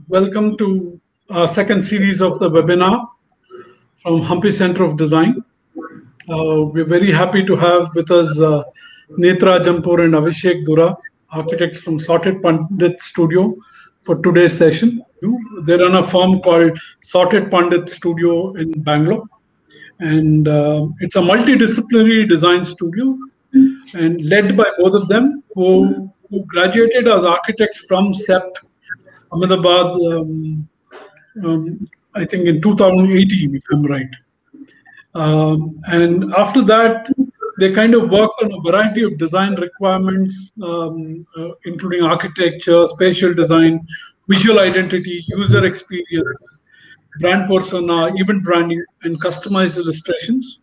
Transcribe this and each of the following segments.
Welcome to our second series of the webinar from Hampi Center of Design. We're very happy to have with us Netra Jampur and Abhishek Dura, architects from Sorted Pandit Studio, for today's session. They run a firm called Sorted Pandit Studio in Bangalore, and it's a multidisciplinary design studio and led by both of them who graduated as architects from CEPT Ahmedabad, I think in 2018, if I'm right. And after that, they kind of worked on a variety of design requirements, including architecture, spatial design, visual identity, user experience, brand persona, event branding, and customized illustrations.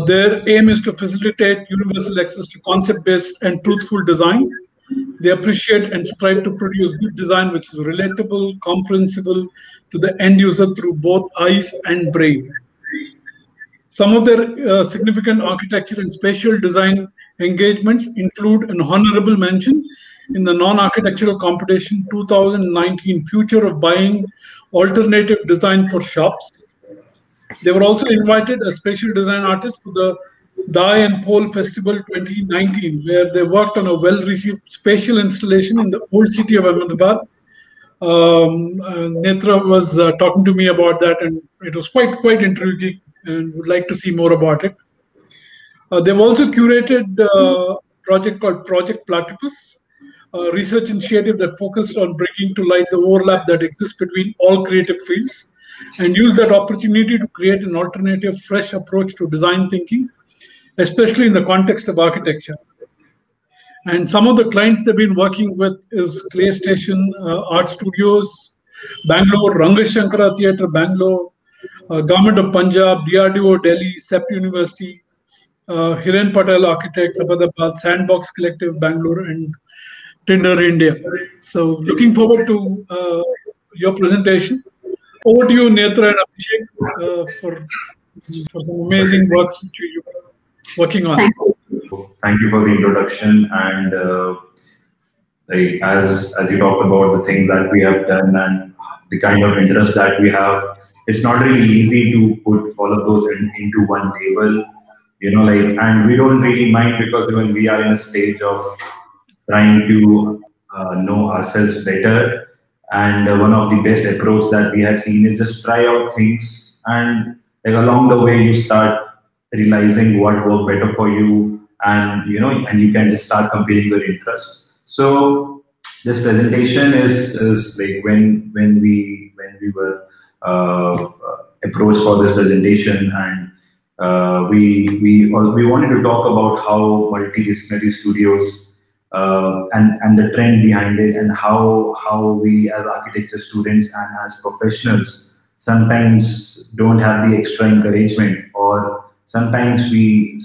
Their aim is to facilitate universal access to concept-based and truthful design. They appreciate and strive to produce good design which is relatable, comprehensible to the end user through both eyes and brain. Some of their significant architecture and spatial design engagements include an honorable mention in the non-architectural competition 2019 Future of Buying Alternative Design for Shops. They were also invited as spatial design artists to the Dye and Pole Festival 2019, where they worked on a well-received spatial installation in the old city of Ahmedabad. Netra was talking to me about that, and it was quite intriguing, and would like to see more about it. They've also curated a project called Project Platypus, a research initiative that focused on bringing to light the overlap that exists between all creative fields, and use that opportunity to create an alternative, fresh approach to design thinking, especially in the context of architecture. And some of the clients they've been working with is Clay Station Art Studios, Bangalore, Rangashankara Theatre, Bangalore, Government of Punjab, DRDO Delhi, CEPT University, Hiren Patel Architects, Ahmedabad, Sandbox Collective, Bangalore, and Tinder India. So looking forward to your presentation. Over to you, Netra and Abhishek, for some amazing works which you're working on. Thank you for the introduction, and like as you talked about the things that we have done and the kind of interest that we have, it's not really easy to put all of those into one table, and we don't really mind because even we are in a stage of trying to know ourselves better. And one of the best approach that we have seen is just try out things, and like along the way you start realizing what worked better for you, and you can just start comparing your interests. So this presentation is like when we were approached for this presentation, and we wanted to talk about how multidisciplinary studios and the trend behind it, and how we as architecture students and as professionals sometimes don't have the extra encouragement, or sometimes we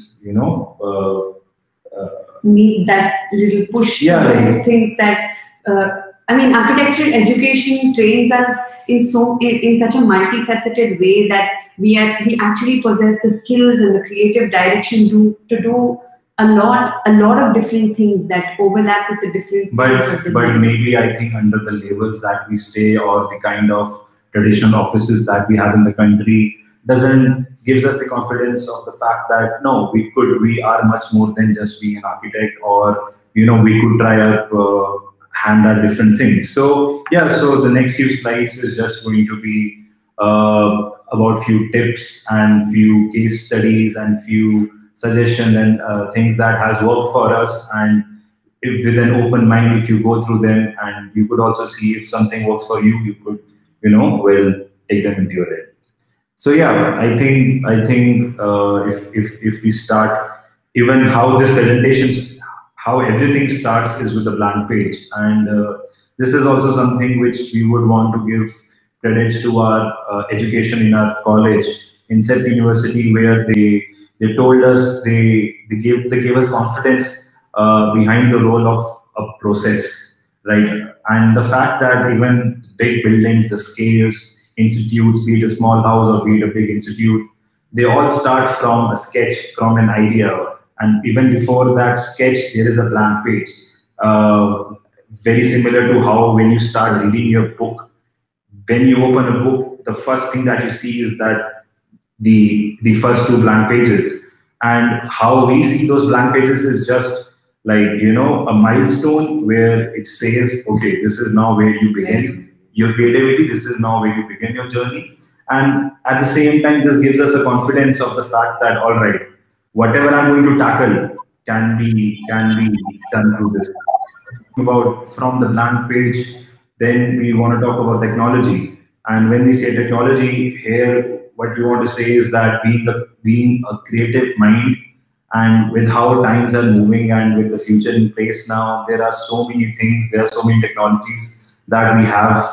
need that little push. Yeah, things that I mean, architectural education trains us in such a multifaceted way that we actually possess the skills and the creative direction to do a lot of different things that overlap with the different fields of design. But maybe I think under the labels that we stay, or the kind of traditional offices that we have in the country, gives us the confidence of the fact that no, we are much more than just being an architect, or we could try our hand at different things. So yeah, so the next few slides is just going to be about few tips and few case studies and few suggestions and things that has worked for us, and if with an open mind, if you go through them, and you could also see if something works for you, you could well take them into your head. So yeah, I think if we start, even how this presentation, how everything starts is with a blank page, and this is also something which we would want to give credits to our education in our college in CEPT University, where they told us they gave us confidence behind the role of a process, right? And the fact that even big buildings, the scales, institutes, be it a small house or be it a big institute, they all start from a sketch, from an idea, and even before that sketch there is a blank page. very similar to how when you start reading your book, when you open a book, the first thing that you see is that the first 2 blank pages. And how we see those blank pages is just like, you know, a milestone where it says, okay, this is now where you begin your creativity, this is now where you begin your journey. And at the same time, this gives us a confidence of the fact that, all right, whatever I'm going to tackle can be done through this. About from the blank page, then we want to talk about technology. And when we say technology here, what we want to say is that being a creative mind, and with how times are moving and with the future in place now, there are so many things, there are so many technologies that we have,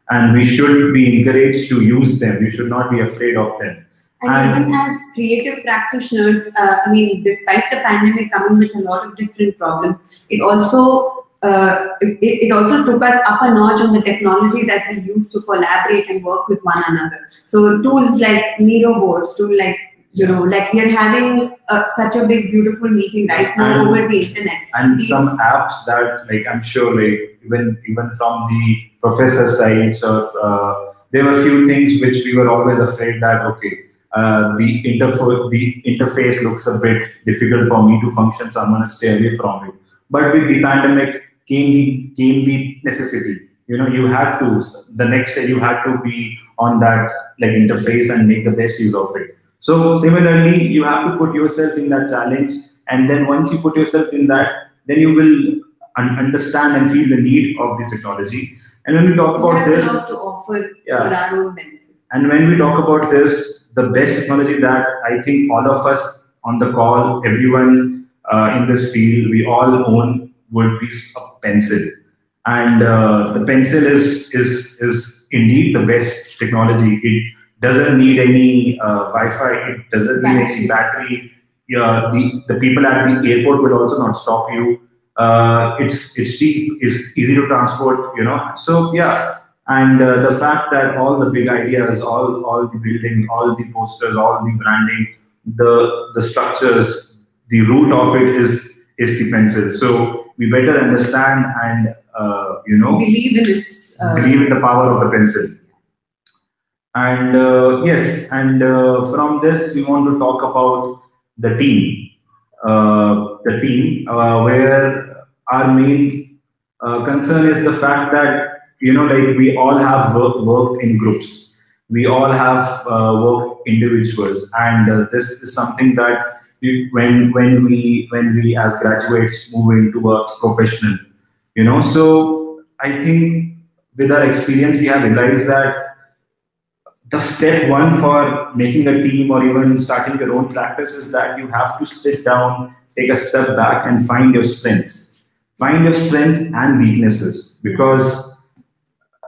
and we should be encouraged to use them. We should not be afraid of them. And even as creative practitioners, I mean, despite the pandemic coming with a lot of different problems, it also took us up a notch on the technology that we use to collaborate and work with one another. So tools like Miro boards, like, you know, like we are having such a big, beautiful meeting right now over the internet. And some apps that, like, I'm sure, like, even from the professor sides of, there were a few things which we were always afraid that, okay, the interface looks a bit difficult for me to function, so I'm going to stay away from it. But with the pandemic came the necessity. You know, you had to, the next day you had to be on that like interface and make the best use of it. So similarly, you have to put yourself in that challenge, and then once you put yourself in that, then you will understand and feel the need of this technology. And when we talk about this, to offer for our own benefit. And when we talk about this, the best technology that I think all of us on the call, everyone in this field, we all own would be a pencil. And the pencil is indeed the best technology. It doesn't need any Wi-Fi. It doesn't need any battery. The people at the airport will also not stop you. It's cheap. It's easy to transport. You know. So yeah. And the fact that all the big ideas, all the buildings, all the posters, all the branding, the structures, the root of it is the pencil. So we better understand and believe in the power of the pencil. And yes, and from this we want to talk about the team. Where our main concern is the fact that, like, we all have worked in groups. We all have worked individuals, and this is something that when we as graduates move into a professional, So I think with our experience, we have realized that the step one for making a team or even starting your own practice is that you have to sit down, take a step back, and find your strengths. Find your strengths and weaknesses, because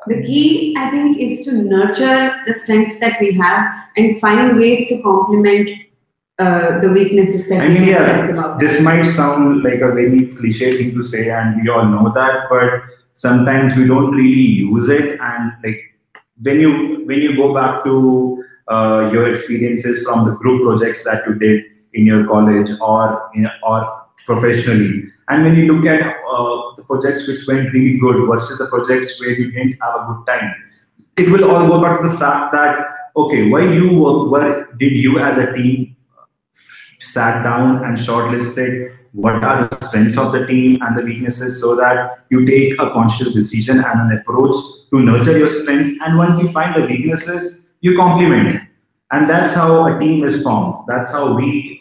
the key, I think, is to nurture the strengths that we have and find ways to complement the weaknesses that we have. This might sound like a very cliche thing to say, and we all know that, but sometimes we don't really use it. And like when you go back to your experiences from the group projects that you did in your college or professionally, and when you look at the projects which went really good versus the projects where you didn't have a good time, it will all go back to the fact that, okay, where did you as a team sat down and shortlisted what are the strengths of the team and the weaknesses, so that you take a conscious decision and an approach to nurture your strengths, and once you find the weaknesses, you complement. And that's how a team is formed. That's how we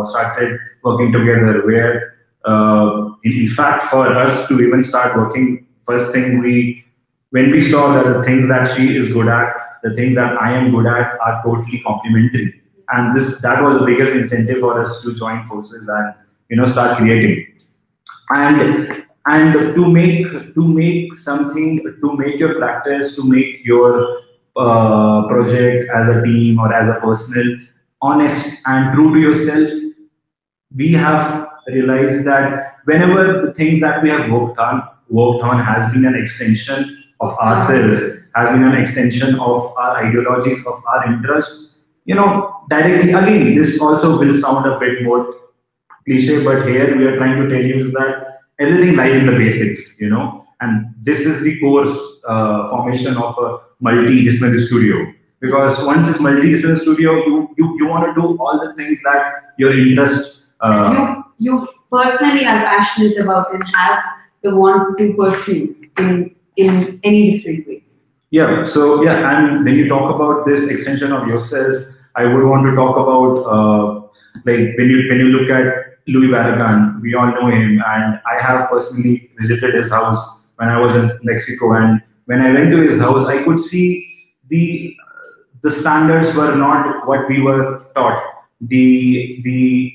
started working together, where in fact, for us to even start working, first thing when we saw that the things that she is good at, the things that I am good at are totally complementary. And that was the biggest incentive for us to join forces and start creating. And to make something, to make your practice, to make your project as a team or as a personal honest and true to yourself, we have realized that whenever the things that we have worked on has been an extension of ourselves, has been an extension of our ideologies, of our interests, directly, again, this also will sound a bit more cliche, but here we are trying to tell you is that everything lies in the basics, and this is the core formation of a multidisciplinary studio. Because once it's multidisciplinary studio, you want to do all the things that your interest. You personally are passionate about and have the want to pursue in any different ways. Yeah. So yeah, and when you talk about this extension of yourself, I would want to talk about like when you look at Louis Barragan, we all know him, and I have personally visited his house when I was in Mexico. And when I went to his house, I could see the standards were not what we were taught. The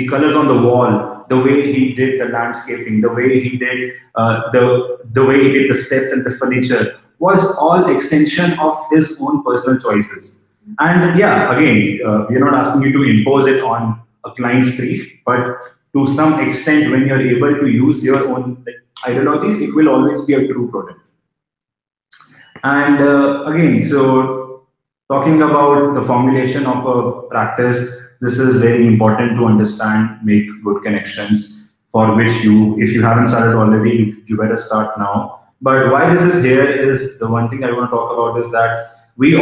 colors on the wall, the way he did the landscaping, the way he did the way he did the steps and the furniture was all extension of his own personal choices. And yeah, again, we're not asking you to impose it on a client's brief, but to some extent, when you're able to use your own ideologies, it will always be a true product. And again, so talking about the formulation of a practice, this is very important to understand, make good connections, for which if you haven't started already, you better start now. But why this is here is the one thing I want to talk about is that we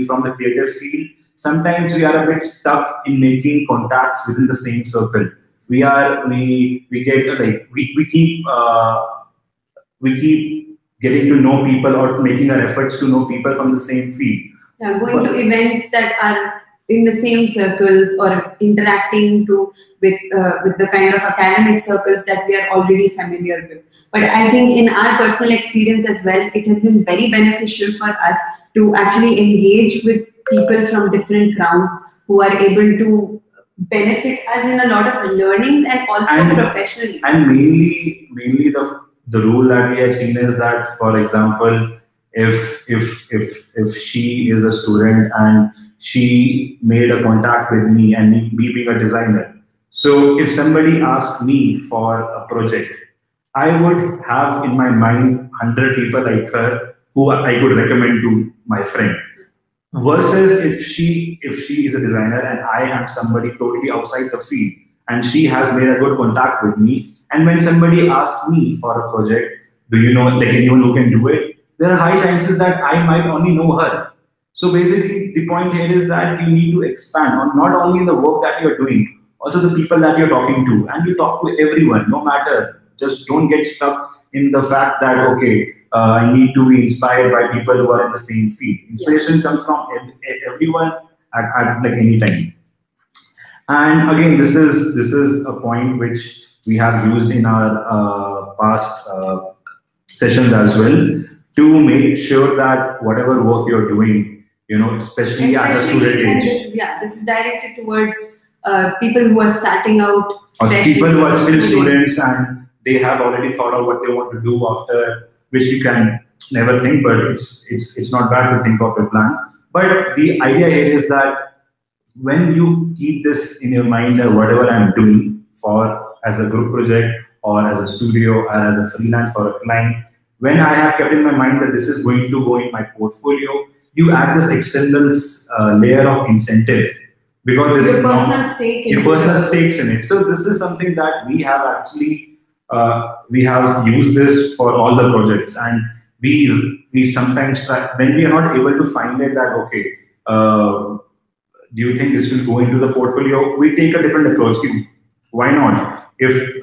from the creative field, sometimes we are a bit stuck in making contacts within the same circle. We keep getting to know people or making our efforts to know people from the same field. Yeah, going to events that are in the same circles or interacting with the kind of academic circles that we are already familiar with. But I think in our personal experience as well, it has been very beneficial for us to actually engage with people from different grounds who are able to benefit us in a lot of learnings and also professionally. And mainly the rule that we have seen is that, for example, if she is a student and she made a contact with me, and me being a designer, so if somebody asked me for a project, I would have in my mind 100 people like her who I could recommend to my friend. Versus if she is a designer and I am somebody totally outside the field, and she has made a good contact with me, and when somebody asks me for a project, do you know like anyone who can do it? There are high chances that I might only know her. So basically, the point here is that you need to expand on not only the work that you're doing, also the people that you're talking to, and you talk to everyone, no matter. Just don't get stuck in the fact that okay, I need to be inspired by people who are in the same field. Inspiration comes from everyone at like any time. And again, this is a point which we have used in our past sessions as well, to make sure that whatever work you're doing, especially at a student age. This is directed towards people who are starting out. Or people who are still students and they have already thought of what they want to do after, which you can never think, but it's not bad to think of your plans. But the idea here is that when you keep this in your mind that whatever I'm doing for as a group project or as a studio or as a freelance for a client, when I have kept in my mind that this is going to go in my portfolio, you add this external layer of incentive, because this your personal stakes in it. So this is something that we have actually we have used this for all the projects, and we sometimes try when we are not able to find it that okay, do you think this will go into the portfolio? We take a different approach. Why not? If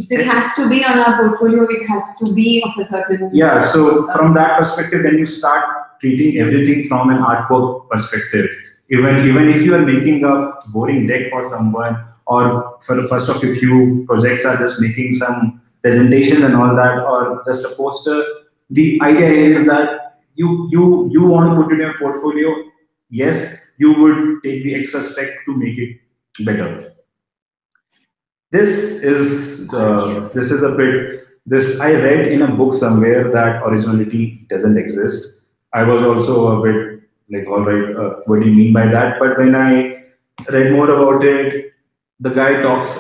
this has to be on our portfolio, it has to be of a certain. Yeah. So from that perspective, when you start treating everything from an artwork perspective, even if you are making a boring deck for someone, or for the first of a few projects are just making some presentation and all that, or just a poster, the idea is that you want to put it in a portfolio. Yes, you would take the extra step to make it better. This is I read in a book somewhere that originality doesn't exist. I was also a bit like, all right, what do you mean by that? But when I read more about it, the guy talks,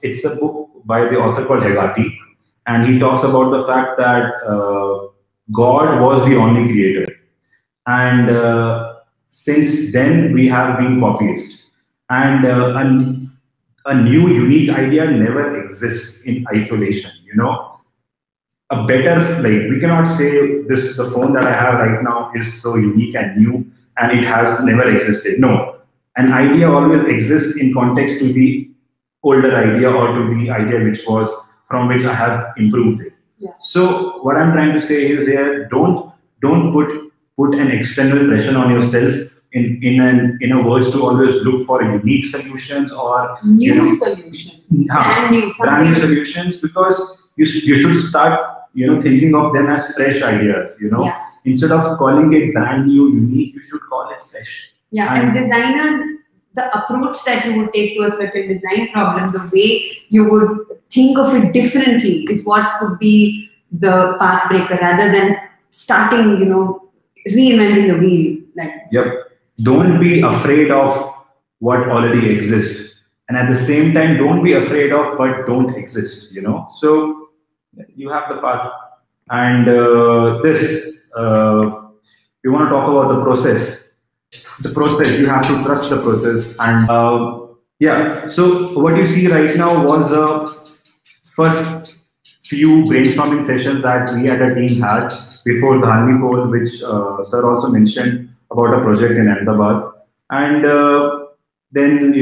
it's a book by the author called Hegati, and he talks about the fact that God was the only creator. And since then, we have been copyists. And a new unique idea never exists in isolation. A better, like, we cannot say the phone that I have right now is so unique and new and it has never existed. No, an idea always exists in context to the older idea or to the idea from which I have improved it. Yeah. So what I'm trying to say is here, don't put an external pressure on yourself in a words to always look for unique solutions or new solutions, brand new solutions, because you should start thinking of them as fresh ideas. Yeah. Instead of calling it brand new, unique, you should call it fresh. Yeah, and designers, the approach that you would take to a certain design problem, the way you would think of it differently is what could be the path breaker, rather than starting, reinventing the wheel like this. Yep. Don't be afraid of what already exists, and at the same time, don't be afraid of what don't exist. So you have the path, and you want to talk about the process. The process, you have to trust the process, and yeah. So what you see right now was first few brainstorming sessions that we at a team had before the Harmi poll, which sir also mentioned about a project in Ahmedabad, and then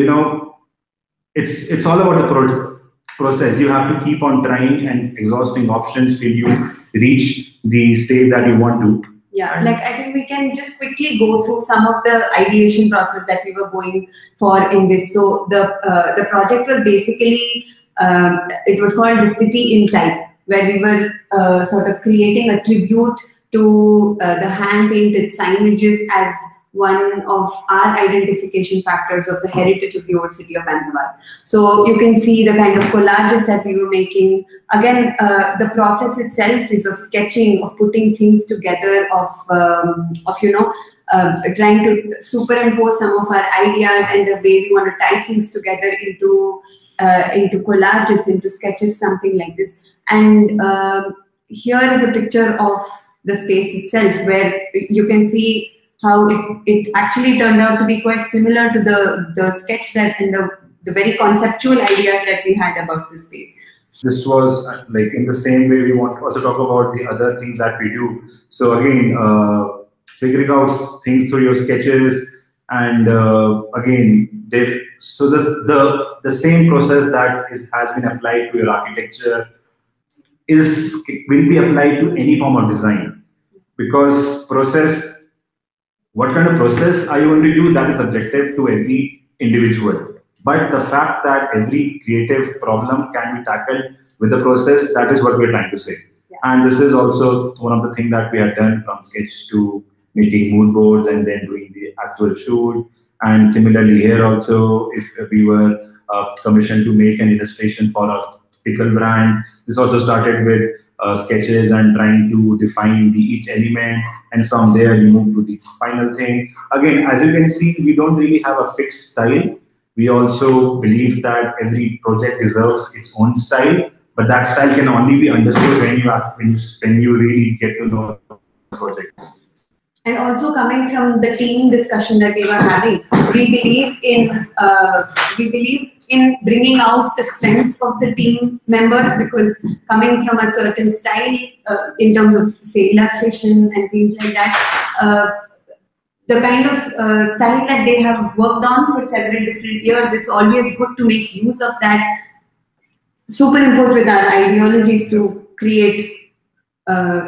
it's all about the process. You have to keep on trying and exhausting options till you reach the stage that you want to. Yeah, like I think we can just quickly go through some of the ideation process that we were going for in this. So the project was basically, it was called The City in Type, where we were sort of creating a tribute to the hand-painted signages as one of our identification factors of the heritage of the old city of Ahmedabad. So you can see the kind of collages that we were making. Again, the process itself is of sketching, of putting things together, of trying to superimpose some of our ideas and the way we want to tie things together into collages, into sketches, something like this. And here is a picture of the space itself, where you can see how it actually turned out to be quite similar to the sketch that and the very conceptual ideas that we had about the space. This was like in the same way we want to also talk about the other things that we do. So again, figuring out things through your sketches, and again, so the same process that has been applied to your architecture will be applied to any form of design, because what kind of process are you going to use, that is subjective to every individual. But the fact that every creative problem can be tackled with a process, that is what we're trying to say. Yeah. And this is also one of the things that we have done, from sketch to making mood boards and then doing the actual shoot. And similarly here also, if we were commissioned to make an illustration for a pickle brand, this also started with sketches and trying to define each element, and from there you move to the final thing. Again, as you can see, we don't really have a fixed style. We also believe that every project deserves its own style, but that style can only be understood when you really get to know the project. And also coming from the team discussion that we were having, we believe in bringing out the strengths of the team members, because coming from a certain style in terms of, say, illustration and things like that, the kind of style that they have worked on for several different years, it's always good to make use of that, superimposed with our ideologies to create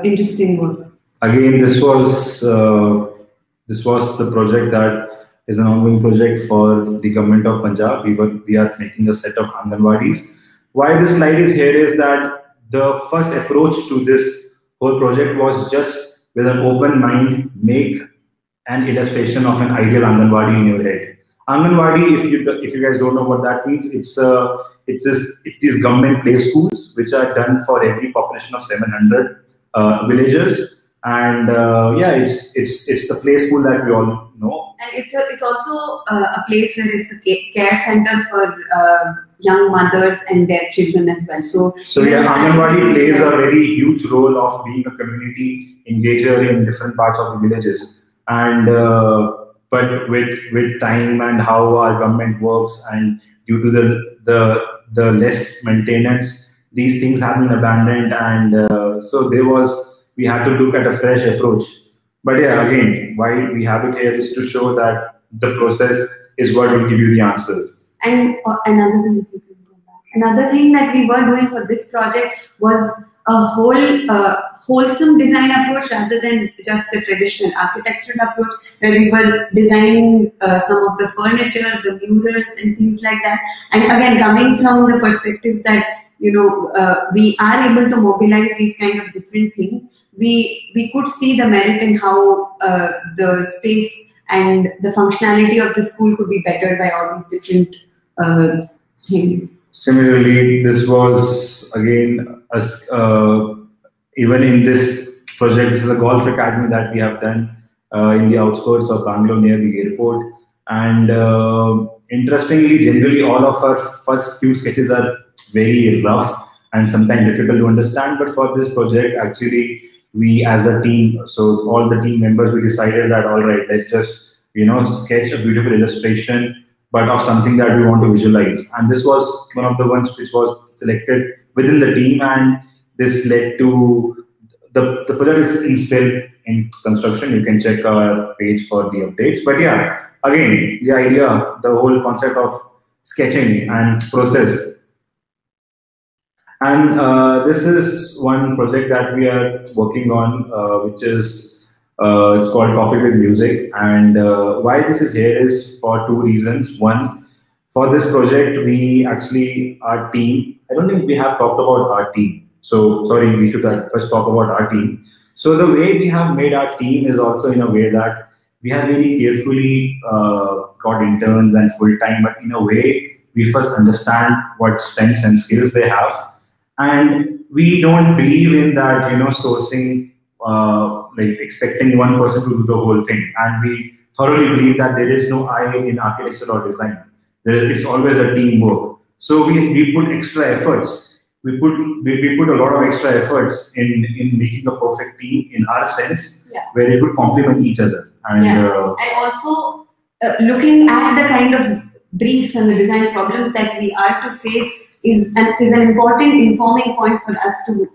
interesting work. Again, this was the project that is an ongoing project for the government of Punjab. We are making a set of Anganwadis. Why this slide is here is that the first approach to this whole project was just with an open mind, make an illustration of an ideal Anganwadi in your head. Anganwadi, if you guys don't know what that means, it's these government play schools which are done for every population of 700 villagers. And yeah, it's the play school that we all know. And it's also a place where it's a care center for young mothers and their children as well. So yeah, Anganwadi plays a very huge role of being a community engager in different parts of the villages. And but with time and how our government works and due to the less maintenance, these things have been abandoned, and so we had to look at a fresh approach. But yeah, again, why we have it here is to show that the process is what will give you the answers. And another thing that we were doing for this project was a wholesome design approach rather than just a traditional architectural approach, where we were designing some of the furniture, the murals, and things like that. And again, coming from the perspective that we are able to mobilize these kind of different things, we could see the merit in how the space and the functionality of the school could be bettered by all these different things. Similarly, this was again even in this project, this is a golf academy that we have done in the outskirts of Bangalore near the airport. And interestingly, generally all of our first few sketches are very rough and sometimes difficult to understand. But for this project, actually, we as a team, so all the team members, we decided that all right, let's just sketch a beautiful illustration, but of something that we want to visualize. And this was one of the ones which was selected within the team, and this led to the project is still in construction. You can check our page for the updates. But yeah, again, the idea, the whole concept of sketching and process. And this is one project that we are working on, which is it's called Coffee with Music. And why this is here is for two reasons. One, for this project, we actually, our team, I don't think we have talked about our team. So sorry, we should first talk about our team. So the way we have made our team is also in a way that we have very carefully got interns and full-time, but in a way, we first understand what strengths and skills they have. And we don't believe in that, sourcing, like expecting one person to do the whole thing. And we thoroughly believe that there is no I in architecture or design. It's always a teamwork. So we put extra efforts. We put a lot of extra efforts in making a perfect team in our sense, where it would complement each other. And and also looking at the kind of briefs and the design problems that we are to face is an important informing point for us to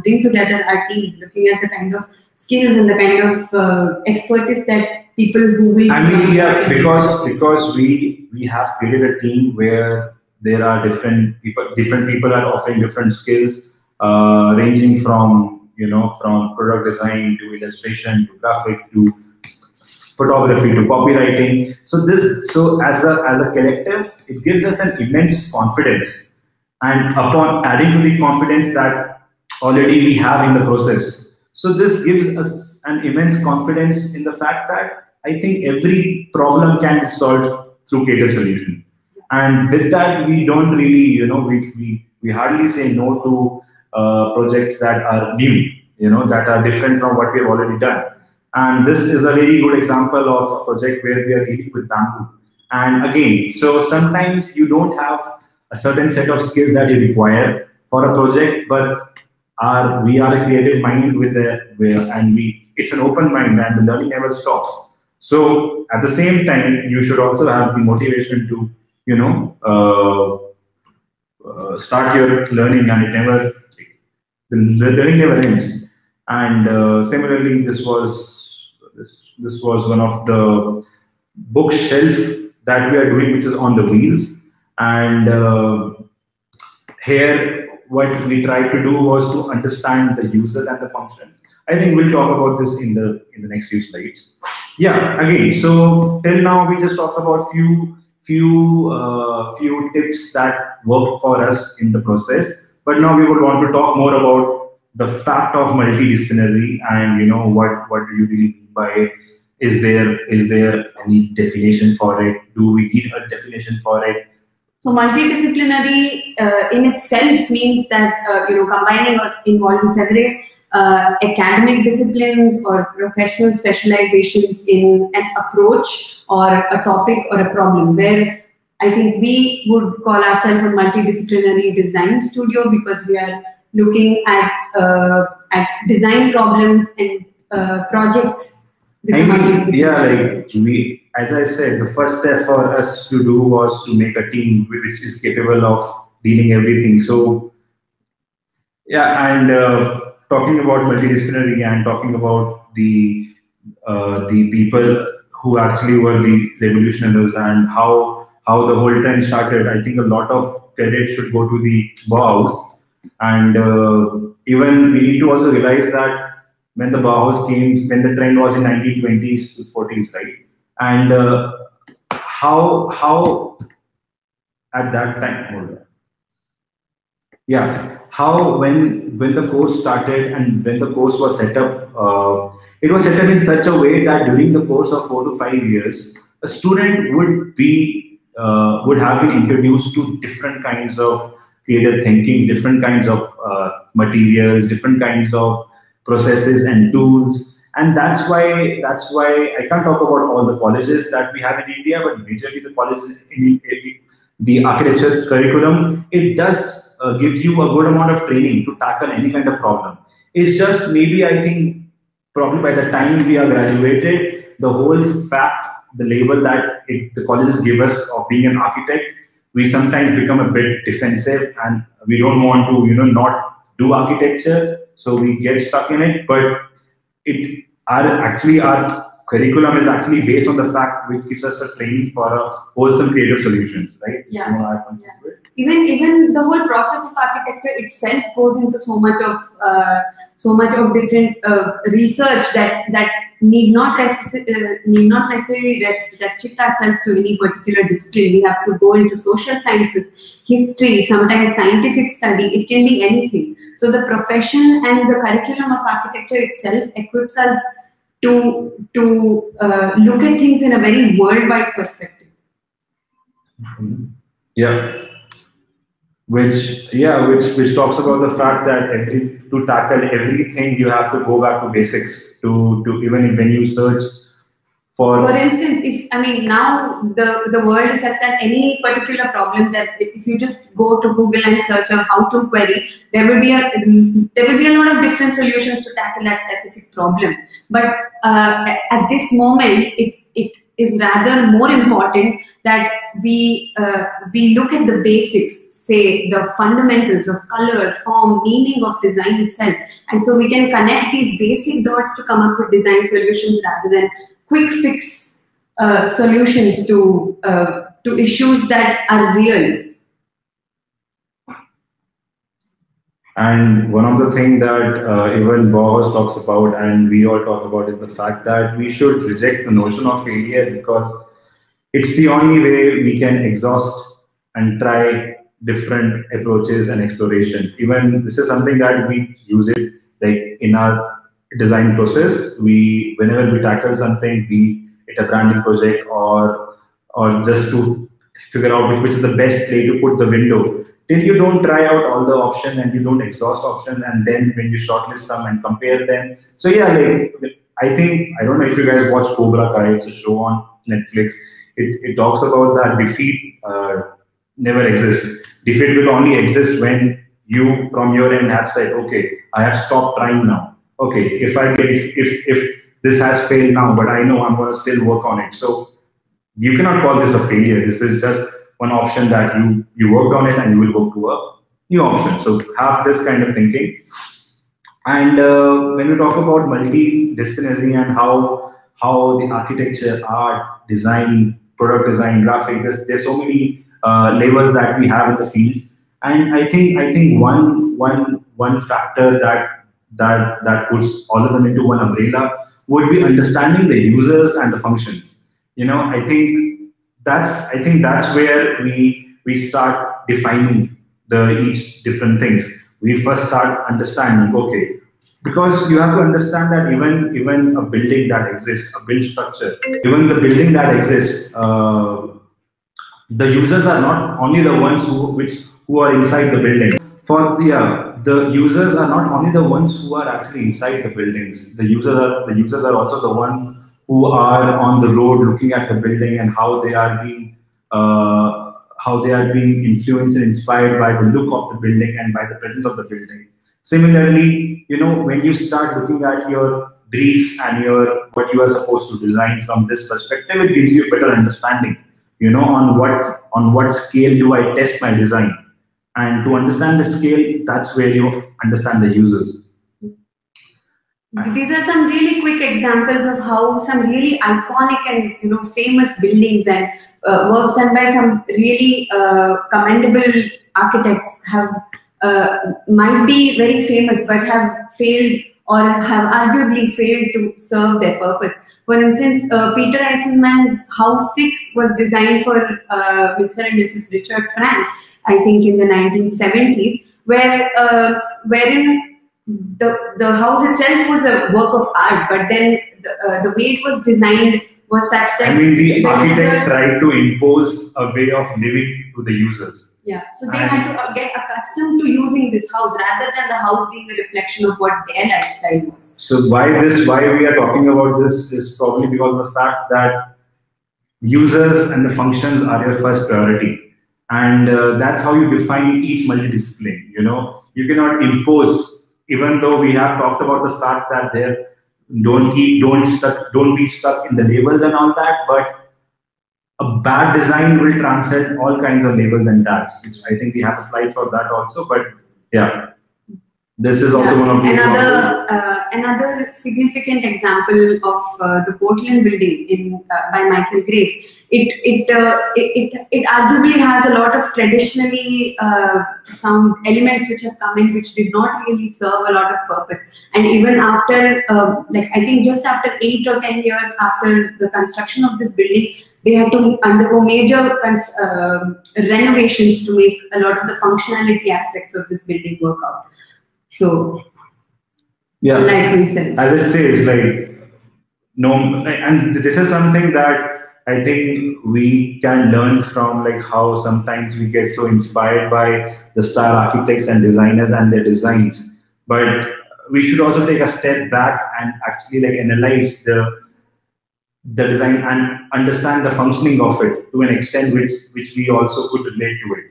bring together our team, looking at the kind of skills and the kind of expertise that people who will. I mean, yeah, because we have created a team where there are different people are offering different skills, ranging from from product design to illustration to graphic to photography to copywriting. So as a collective, it gives us an immense confidence. And upon adding to the confidence that already we have in the process, so this gives us an immense confidence in the fact that I think every problem can be solved through creative solution. And with that, we don't really, we hardly say no to projects that are new, that are different from what we have already done. And this is a very good example of a project where we are dealing with bamboo. And again, so sometimes you don't have a certain set of skills that you require for a project, but we are a creative mind it's an open mind, and the learning never stops. So at the same time, you should also have the motivation to, start your learning, and the learning never ends. And similarly, this was one of the bookshelf that we are doing, which is on the wheels. And here, what we tried to do was to understand the uses and the functions. I think we'll talk about this in the next few slides. Yeah, again, so till now we just talked about few tips that worked for us in the process. But now we would want to talk more about the fact of multidisciplinary, and what do you really mean by it? Is there any definition for it? Do we need a definition for it? So multidisciplinary in itself means that combining or involving several academic disciplines or professional specializations in an approach or a topic or a problem, where I think we would call ourselves a multidisciplinary design studio, because we are looking at design problems and projects with yeah, like as I said, the first step for us to do was to make a team which is capable of dealing everything. So yeah, and talking about multidisciplinary and talking about the people who actually were the revolutionaries and how the whole trend started, I think a lot of credit should go to the Bauhaus. And even we need to also realize that when the Bauhaus came, when the trend was in 1920s to 40s, right? And how at that time, hold on. Yeah, how when the course started and when the course was set up, it was set up in such a way that during the course of 4 to 5 years, a student would have been introduced to different kinds of creative thinking, different kinds of materials, different kinds of processes and tools. And that's why I can't talk about all the colleges that we have in India, but majorly the colleges in the architecture curriculum, it does gives you a good amount of training to tackle any kind of problem. It's just maybe I think probably by the time we are graduated, the whole fact, the label that the colleges give us of being an architect, we sometimes become a bit defensive and we don't want to, not do architecture. So we get stuck in it, but our curriculum is actually based on the fact which gives us a training for a wholesome creative solutions, right? Yeah. Even the whole process of architecture itself goes into so much of different research that need not necessarily restrict ourselves to any particular discipline. We have to go into social sciences, history, sometimes scientific study. It can be anything. So the profession and the curriculum of architecture itself equips us to look at things in a very worldwide perspective. Yeah. Which talks about the fact that to tackle everything you have to go back to basics to even when you search for instance, now the world is such that any particular problem that if you just go to Google and search on how to query, there will be a lot of different solutions to tackle that specific problem. But at this moment, it is rather more important that we look at the basics, say the fundamentals of color, form, meaning of design itself, and so we can connect these basic dots to come up with design solutions rather than quick fix solutions to issues that are real. And one of the things that even Bauhaus talks about and we all talk about is the fact that we should reject the notion of failure, because it's the only way we can exhaust and try different approaches and explorations. Even this is something that we use it like in our design process. Whenever we tackle something, be it a branding project or just to figure out which is the best place to put the window, till you don't try out all the options and you don't exhaust options, and then when you shortlist some and compare them. So yeah, I don't know if you guys watch Cobra Kai. It's a show on Netflix. It talks about that defeat never exists. Defeat will only exist when you from your end have said, okay, I have stopped trying now. Okay, if this has failed now, but I know I'm going to still work on it. So you cannot call this a failure. This is just one option that you worked on it and you will work to a new option. So have this kind of thinking. And when we talk about multidisciplinary and how the architecture, art, design, product design, graphic, there's so many labels that we have in the field. And I think one factor that puts all of them into one umbrella would be understanding the users and the functions. I think that's where we start defining each different things. We first start understanding, okay, because you have to understand that even a building that exists, a build structure, even the building that exists, the users are not only the ones who are inside the building. The users are not only the ones who are actually inside the buildings. The users are also the ones who are on the road looking at the building and how they are being influenced and inspired by the look of the building and by the presence of the building. Similarly, when you start looking at your briefs and your what you are supposed to design from this perspective, it gives you a better understanding, on what scale do I test my design. And to understand the scale, that's where you understand the users. These are some really quick examples of how some really iconic and famous buildings and works done by some really commendable architects have might be very famous but have failed or have arguably failed to serve their purpose. For instance, Peter Eisenman's House 6 was designed for Mr. and Mrs. Richard Frank, I think in the 1970s, wherein the house itself was a work of art, but then the way it was designed was such that the architect tried to impose a way of living to the users. Yeah, so they had to get accustomed to using this house rather than the house being a reflection of what their lifestyle was. So why we are talking about this is probably because of the fact that users and the functions are your first priority. And that's how you define each multidiscipline. You cannot impose, even though we have talked about the fact that don't be stuck in the labels and all that, but a bad design will transcend all kinds of labels and tags, which I think we have a slide for that also. But yeah, this is also one of the another significant example of the Portland building by Michael Graves. It arguably has a lot of traditionally sound elements which have come in, which did not really serve a lot of purpose. And even after, I think just after 8 or 10 years after the construction of this building, they had to undergo major renovations to make a lot of the functionality aspects of this building work out. So, yeah, like we said, as it says, and this is something that I think we can learn from, how sometimes we get so inspired by the star architects and designers and their designs, but we should also take a step back and actually analyze the design and understand the functioning of it to an extent which we also could relate to it.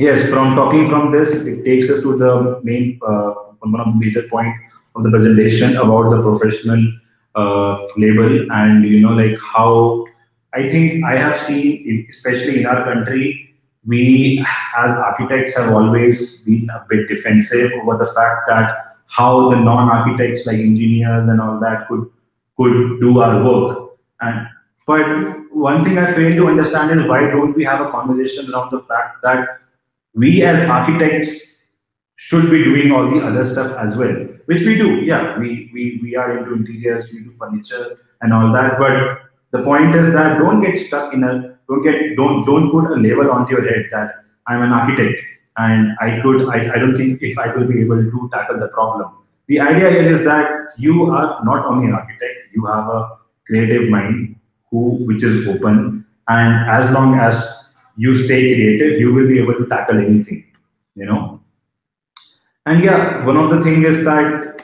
Yes, talking from this, it takes us to the main, one of the major point of the presentation about the professional label, and how I think I have seen, especially in our country, we as architects have always been a bit defensive over the fact that how the non-architects like engineers and all that could do our work. But one thing I fail to understand is why don't we have a conversation around the fact that we as architects should be doing all the other stuff as well, which we do. Yeah, we are into interiors, we do furniture and all that. But the point is that don't get stuck in don't put a label onto your head that I'm an architect and I don't think if I will be able to tackle the problem. The idea here is that you are not only an architect, you have a creative mind which is open, and as long as you stay creative, you will be able to tackle anything, And yeah, one of the things is that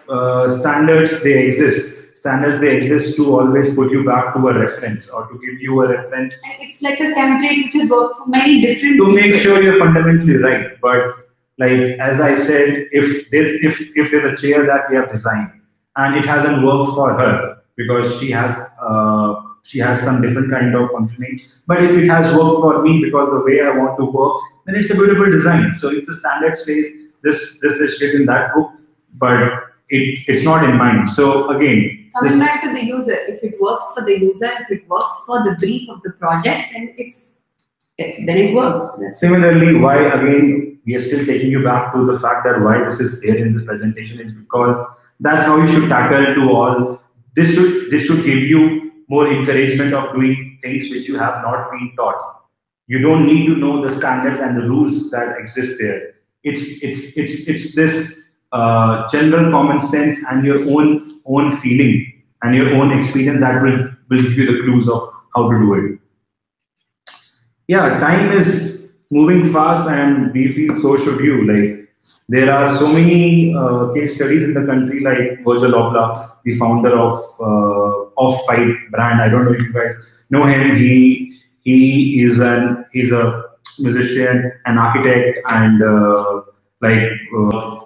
standards, they exist. Standards, they exist to always put you back to a reference or to give you a reference. And it's like a template which has worked for many different people. To make sure you're fundamentally right. But as I said, if there's a chair that we have designed and it hasn't worked for her because she has some different kind of functioning, but if it has worked for me because the way I want to work, then it's a beautiful design. So if the standard says this is shit in that book, but it's not in mind. So again, coming back to the user, if it works for the user, if it works for the brief of the project, then it works. Similarly, why again we are still taking you back to the fact that why this is there in this presentation is because that's how you should tackle to all. This should give you more encouragement of doing things which you have not been taught. You don't need to know the standards and the rules that exist there. It's this general common sense and your own feeling and your own experience that will give you the clues of how to do it. Yeah, time is moving fast, and we feel so should you. There are so many case studies in the country, like Virgil Abloh, the founder of Off-White brand. I don't know if you guys know him. He's a musician, an architect, and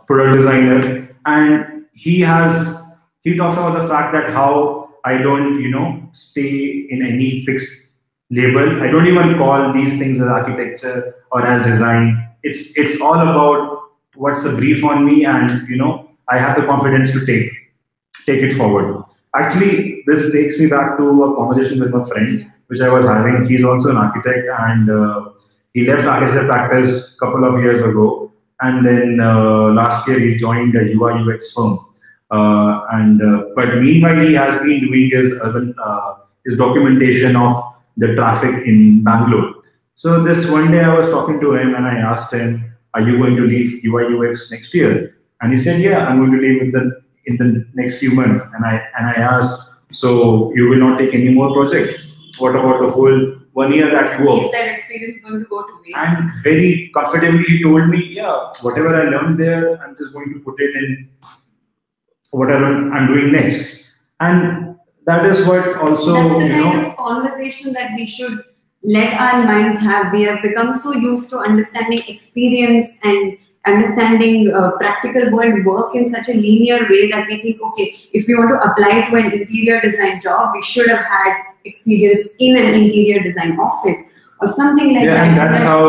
product designer. And he talks about the fact that how I don't stay in any fixed label. I don't even call these things as architecture or as design. It's all about what's the brief on me, and I have the confidence to take it forward. Actually, this takes me back to a conversation with my friend which I was having. He's also an architect, and he left architecture practice a couple of years ago, and then last year he joined a UI UX firm. But meanwhile, he has been doing his documentation of the traffic in Bangalore. So this one day I was talking to him and I asked him, "Are you going to leave UI UX next year?" And he said, "Yeah, I'm going to leave in the next few months." And I asked, "So you will not take any more projects? What about the whole 1 year that you worked?" Is that experience going to go to waste? And very comfortably he told me, "Yeah, whatever I learned there, I'm just going to put it in whatever I'm doing next." And that is what also, that's the kind of conversation that we should let our minds have. We have become so used to understanding experience and understanding practical world work in such a linear way that we think, okay, if we want to apply to an interior design job, we should have had experience in an interior design office or something like that. Yeah, and that's how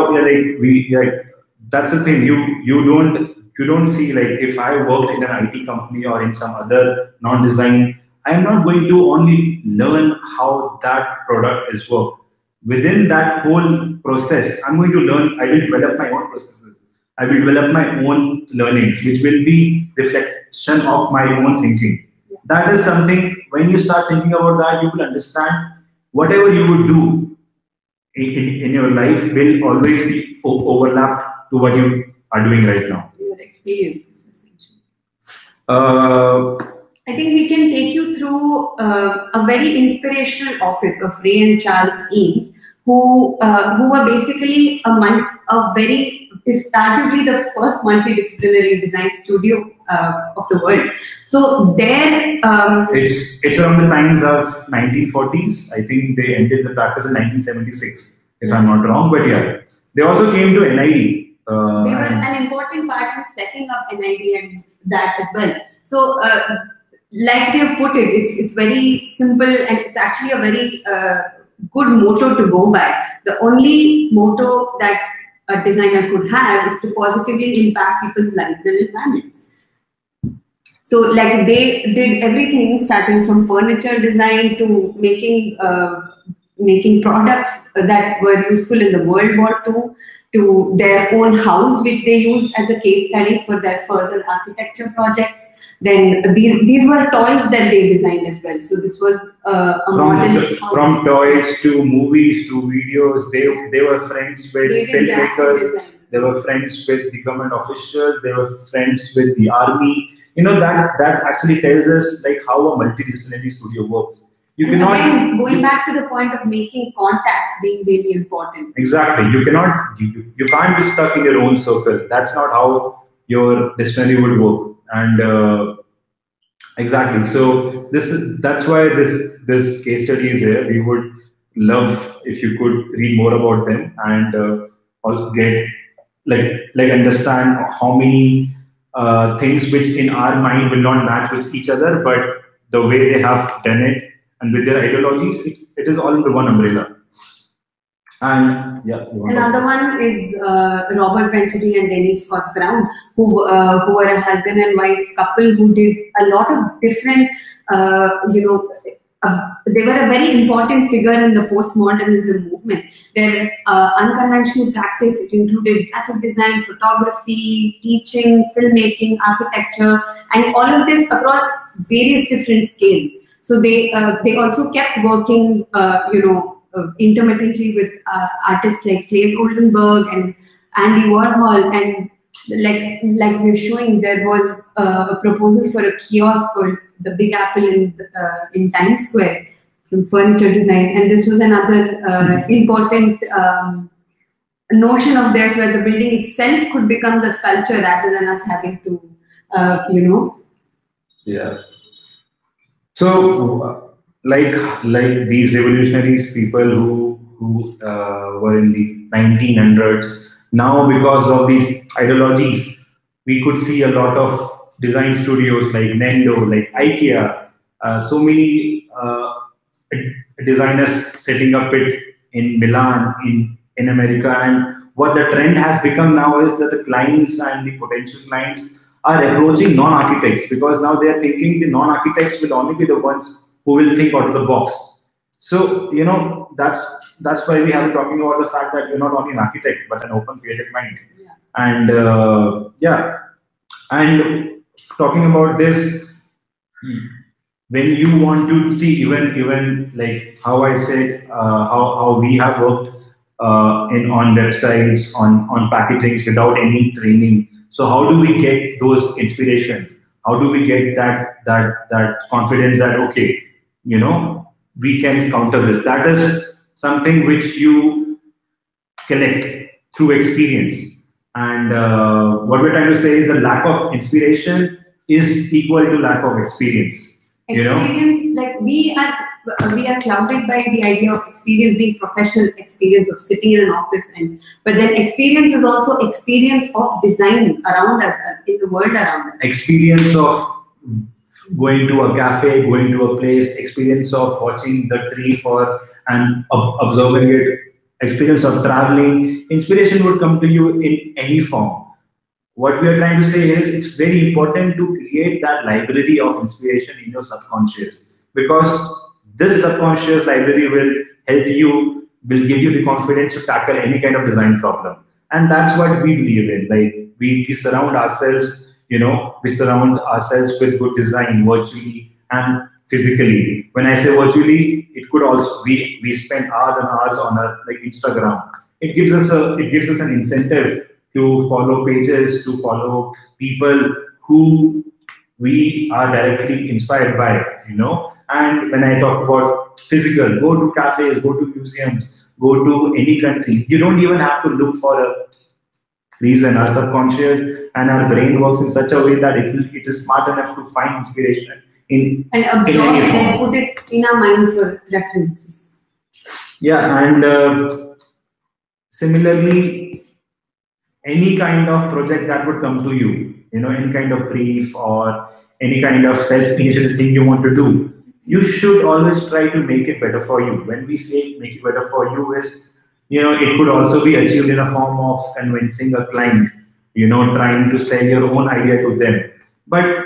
that's the thing. You don't see, like, if I worked in an IT company or in some other non-design, I'm not going to only learn how that product is worked. Within that whole process, I'm going to learn. I will develop my own processes. I will develop my own learnings, which will be reflection of my own thinking. Yeah. That is something, when you start thinking about that, you will understand whatever you would do in your life will always be overlapped to what you are doing right now. Your experiences, essentially. I think we can take you through a very inspirational office of Ray and Charles Eames, who were basically is arguably the first multidisciplinary design studio of the world. So there, it's around the times of 1940s. I think they ended the practice in 1976, if I'm not wrong. But yeah, they also came to NID. They were an important part in setting up NID and that as well. So, like they've put it, it's very simple, and it's actually a very good motto to go by. The only motto that a designer could have is to positively impact people's lives and environments. So, like, they did everything starting from furniture design to making products that were useful in the World War II, to their own house, which they used as a case study for their further architecture projects. Then these were toys that they designed as well. So this was a model. From toys to movies to videos, they were friends with filmmakers. They were friends with the government officials. They were friends with the army. That actually tells us, like, how a multidisciplinary studio works. You cannot, again, going back to the point of making contacts being really important. Exactly. You can't be stuck in your own circle. That's not how your disciplinary would work. And exactly. So that's why this case study is here. We would love if you could read more about them and also get like understand how many things which in our mind will not match with each other, but the way they have done it and with their ideologies, it is all under one umbrella. And yeah, another one is Robert Venturi and Denise Scott Brown, who were a husband and wife couple who did a lot of different, they were a very important figure in the postmodernism movement. Their unconventional practice, it included graphic design, photography, teaching, filmmaking, architecture, and all of this across various different scales. So they also kept working, intermittently with artists like Claes Oldenburg and Andy Warhol, and like we're showing, there was a proposal for a kiosk called the Big Apple in Times Square from furniture design, and this was another important notion of theirs, where the building itself could become the sculpture rather than us having to, Yeah. So. Like these revolutionaries, people who were in the 1900s, now because of these ideologies, we could see a lot of design studios like Nendo, like IKEA, so many designers setting up it in Milan, in America. And what the trend has become now is that the clients and the potential clients are approaching non-architects, because now they are thinking the non-architects will only be the ones who will think out of the box. So, you know, that's why we have been talking about the fact that you're not only an architect, but an open creative mind. Yeah. And and talking about this, when you want to see, even like how I said, how we have worked on websites, on packagings without any training. So how do we get those inspirations? How do we get that confidence that, okay, you know, we can counter this? That is something which you collect through experience. And what we're trying to say is the lack of inspiration is equal to lack of experience. Experience, you know? Like we are clouded by the idea of experience being professional experience of sitting in an office, but then experience is also experience of design around us, in the world around us. Experience of going to a cafe, going to a place, experience of watching the tree and observing it, experience of traveling. Inspiration would come to you in any form. What we are trying to say is it's very important to create that library of inspiration in your subconscious, because this subconscious library will help you, will give you the confidence to tackle any kind of design problem. And that's what we believe in. Like we surround ourselves, you know, we surround ourselves with good design virtually and physically. When I say virtually, it could also we spend hours and hours on like Instagram. It gives us an incentive to follow pages, to follow people who we are directly inspired by, you know. And when I talk about physical, go to cafes, go to museums, go to any country. You don't even have to look for a reason. Our subconscious and our brain works in such a way that it is smart enough to find inspiration and absorb it and put it in our mind for references. Yeah, and similarly, any kind of project that would come to you, you know, any kind of brief or any kind of self-initiative thing you want to do, you should always try to make it better for you. When we say make it better for you is, you know, it could also be achieved in a form of convincing a client, you know, trying to sell your own idea to them. But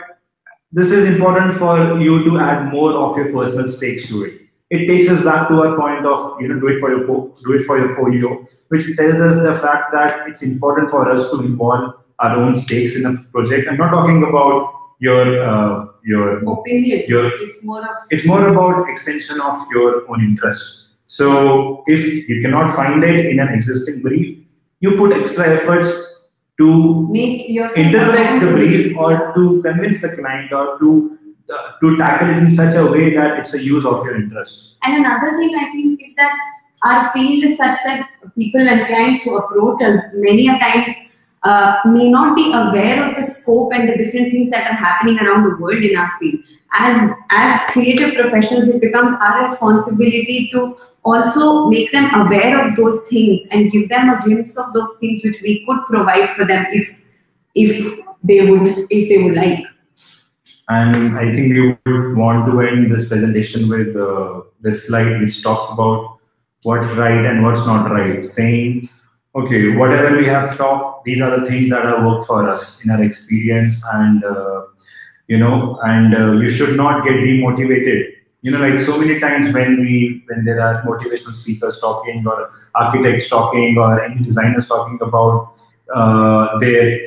this is important for you to add more of your personal stakes to it. It takes us back to our point of, you know, do it for your folio, which tells us the fact that it's important for us to involve our own stakes in a project. I'm not talking about your opinion. It's more about extension of your own interest. So if you cannot find it in an existing brief, you put extra efforts to make interpret the brief or to convince the client or to tackle it in such a way that it's a use of your interest. And another thing I think is that our field is such that people and clients who approach us many a times may not be aware of the scope and the different things that are happening around the world in our field. As creative professionals, it becomes our responsibility to also make them aware of those things and give them a glimpse of those things which we could provide for them if they would like. And I think we would want to end this presentation with this slide which talks about what's right and what's not right, saying, okay, whatever we have talked, these are the things that have worked for us in our experience, and you know, and you should not get demotivated. You know, like so many times when there are motivational speakers talking or architects talking or any designers talking about their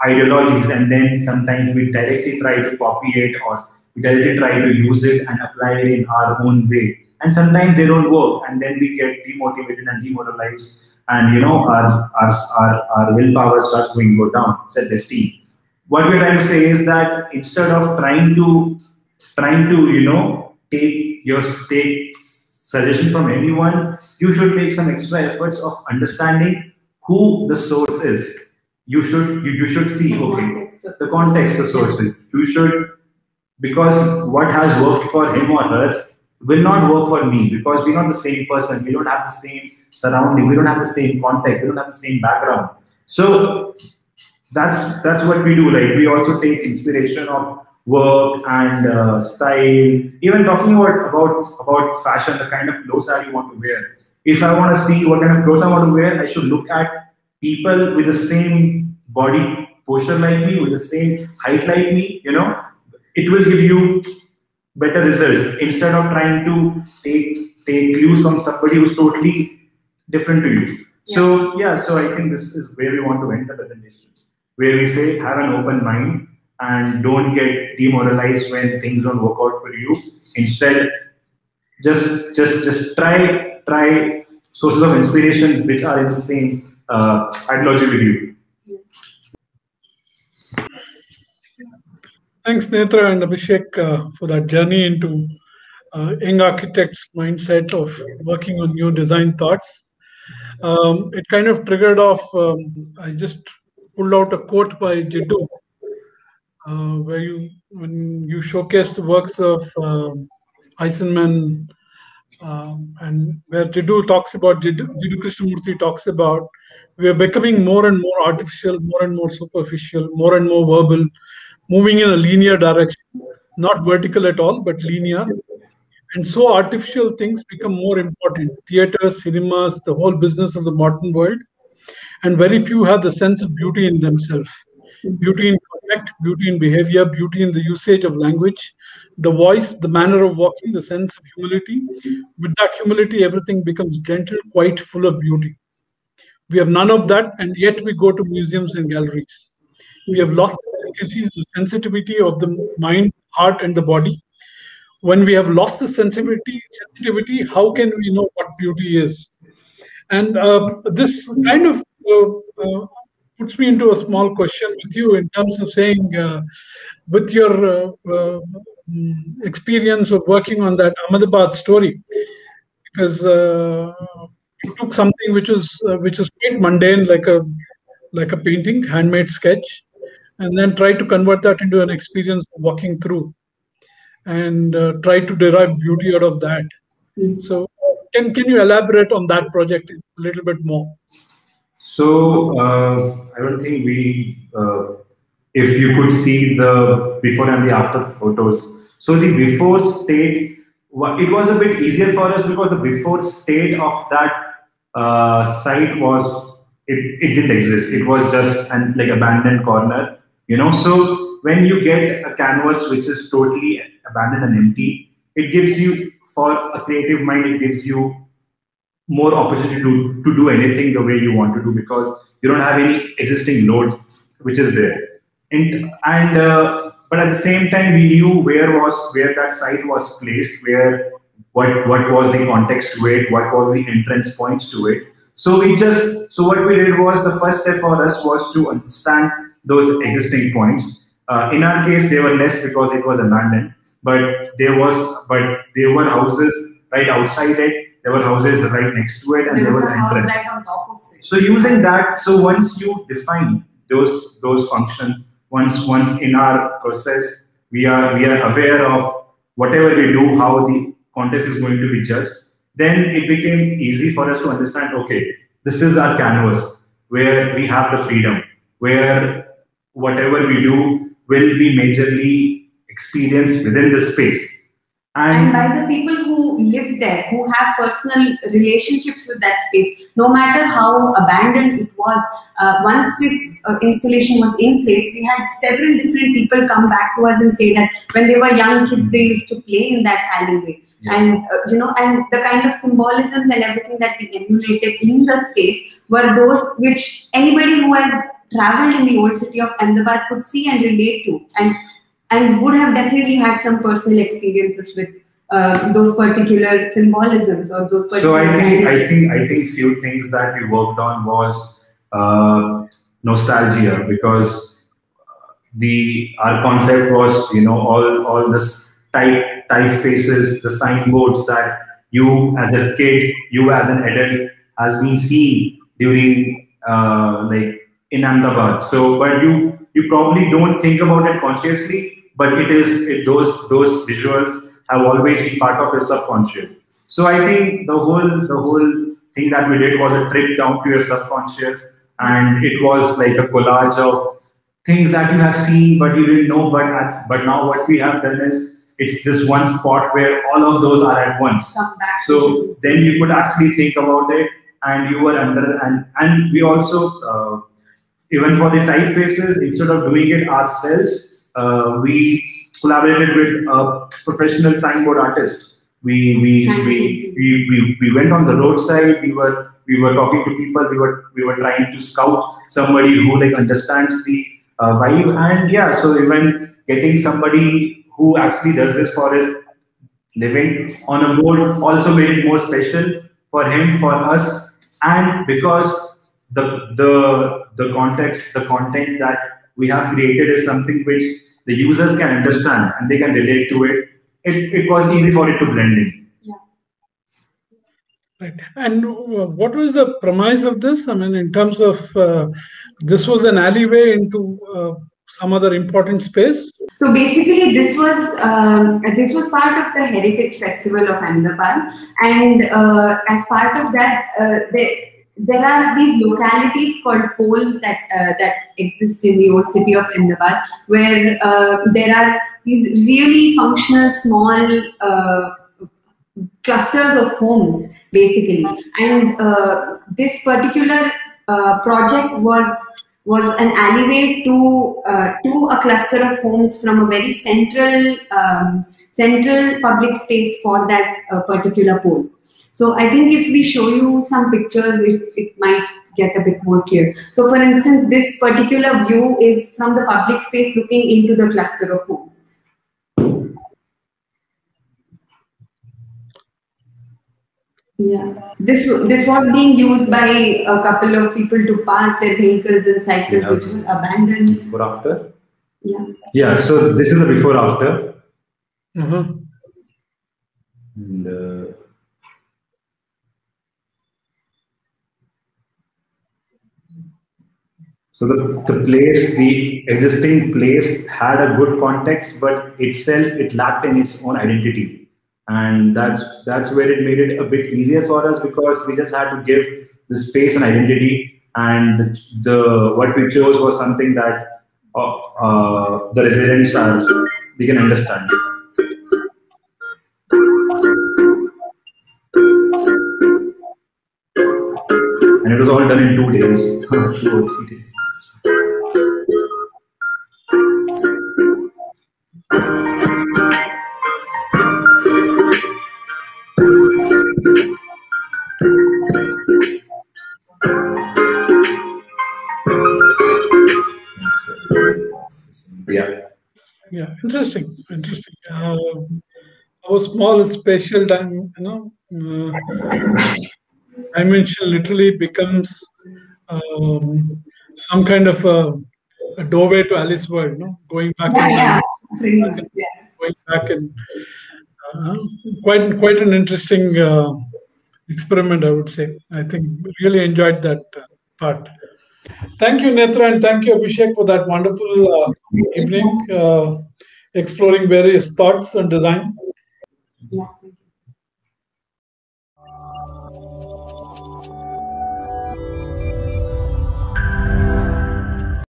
ideologies, and then sometimes we directly try to copy it or we directly try to use it and apply it in our own way. And sometimes they don't work, and then we get demotivated and demoralized, and you know, our willpower starts going go down, self-esteem. What we're trying to say is that instead of trying to you know, take suggestion from anyone, you should make some extra efforts of understanding who the source is. You should see, okay, the context, the sources. You should, because what has worked for him or her will not work for me, because we're not the same person. We don't have the same surrounding. We don't have the same context. We don't have the same background. So that's what we do. Like, we also take inspiration of work and style. Even talking about fashion, the kind of clothes that you want to wear. If I want to see what kind of clothes I want to wear, I should look at people with the same body posture like me, with the same height like me. You know, it will give you better results instead of trying to take clues from somebody who's totally different to you. Yeah. So yeah, so I think this is where we want to end the presentation, where we say have an open mind and don't get demoralized when things don't work out for you. Instead, just try sources of inspiration which are in the same ideology with you. Thanks, Netra and Abhishek, for that journey into young architects' mindset of working on new design thoughts. It kind of triggered off. I just pulled out a quote by Jiddu, where when you showcase the works of Eisenman, and where Jiddu Krishnamurthy talks about, we are becoming more and more artificial, more and more superficial, more and more verbal, moving in a linear direction, not vertical at all, but linear. And so artificial things become more important. Theaters, cinemas, the whole business of the modern world. And very few have the sense of beauty in themselves. Beauty in contact, beauty in behavior, beauty in the usage of language, the voice, the manner of walking, the sense of humility. With that humility, everything becomes gentle, quite full of beauty. We have none of that, and yet we go to museums and galleries. We have lost the delicacies, the sensitivity of the mind, heart, and the body. When we have lost the sensitivity, how can we know what beauty is? And this kind of puts me into a small question with you in terms of saying, with your experience of working on that Ahmedabad story, because you took something which is quite mundane, like a painting, handmade sketch, and then tried to convert that into an experience of walking through, and try to derive beauty out of that. So, can you elaborate on that project a little bit more? So I don't think we, if you could see the before and the after photos. So the before state, it was a bit easier for us because the before state of that site was, it didn't exist. It was just an like abandoned corner, you know. So when you get a canvas which is totally abandoned and empty, it gives you, for a creative mind, it gives you more opportunity to do anything the way you want to do, because you don't have any existing load which is there. And but at the same time, we knew where that site was placed, where what was the context to it, what was the entrance points to it. So what we did was, the first step for us was to understand those existing points. In our case, they were less because it was abandoned, but there were houses right outside it. There were houses right next to it, and there was an entrance. Right on top of it. So using that, so once you define those functions, once in our process, we are aware of whatever we do, how the contest is going to be judged, then it became easy for us to understand, okay, this is our canvas where we have the freedom, where whatever we do will be majorly experienced within the space. And by the people who live there, who have personal relationships with that space, no matter how abandoned it was. Once this installation was in place, we had several different people come back to us and say that when they were young kids, they used to play in that alleyway. Yeah. And and the kind of symbolisms and everything that we emulated in the space were those which anybody who has traveled in the old city of Ahmedabad could see and relate to, and would have definitely had some personal experiences with those particular symbolisms or those particular. So I think few things that we worked on was nostalgia, because our concept was all this typefaces, the signboards that you as a kid, you as an adult has been seen during like in Ahmedabad. So, but you probably don't think about it consciously, but those visuals have always been part of your subconscious. So I think the whole thing that we did was a trip down to your subconscious, and it was like a collage of things that you have seen but you didn't know. But now what we have done is it's this one spot where all of those are at once. So then you could actually think about it, and you were under. And we also even for the typefaces, instead of doing it ourselves, we collaborated with a professional signboard artist. We went on the roadside. We were talking to people. We were trying to scout somebody who like understands the vibe. And yeah, so even getting somebody who actually does this for his living on a board also made it more special for him, for us, and because the context, the content that we have created is something which the users can understand and they can relate to it. It was easy for it to blend in. Right. And what was the premise of this? I mean, in terms of this was an alleyway into some other important space. So basically, this was part of the Heritage Festival of Ahmedabad, and as part of that, there are these localities called poles that exist in the old city of Ahmedabad, where there are these really functional small clusters of homes, basically. And this particular project was an alleyway to a cluster of homes from a very central public space for that particular pole. So I think if we show you some pictures, it might get a bit more clear. So for instance, this particular view is from the public space looking into the cluster of homes. Yeah, this was being used by a couple of people to park their vehicles and cycles which were abandoned. Before after? Yeah. Yeah, so this is the before after. Mm-hmm. And, so the existing place had a good context, but itself it lacked in its own identity. And that's where it made it a bit easier for us, because we just had to give the space an identity, and the what we chose was something that the residents they can understand. And it was all done in 2 days, 2 or 3 days. Yeah, interesting. How small spatial time, dimension literally becomes some kind of a doorway to Alice World, going back going back and quite an interesting experiment, I would say. I think really enjoyed that part. Thank you, Netra, and thank you, Abhishek, for that wonderful evening, exploring various thoughts on design. Yeah.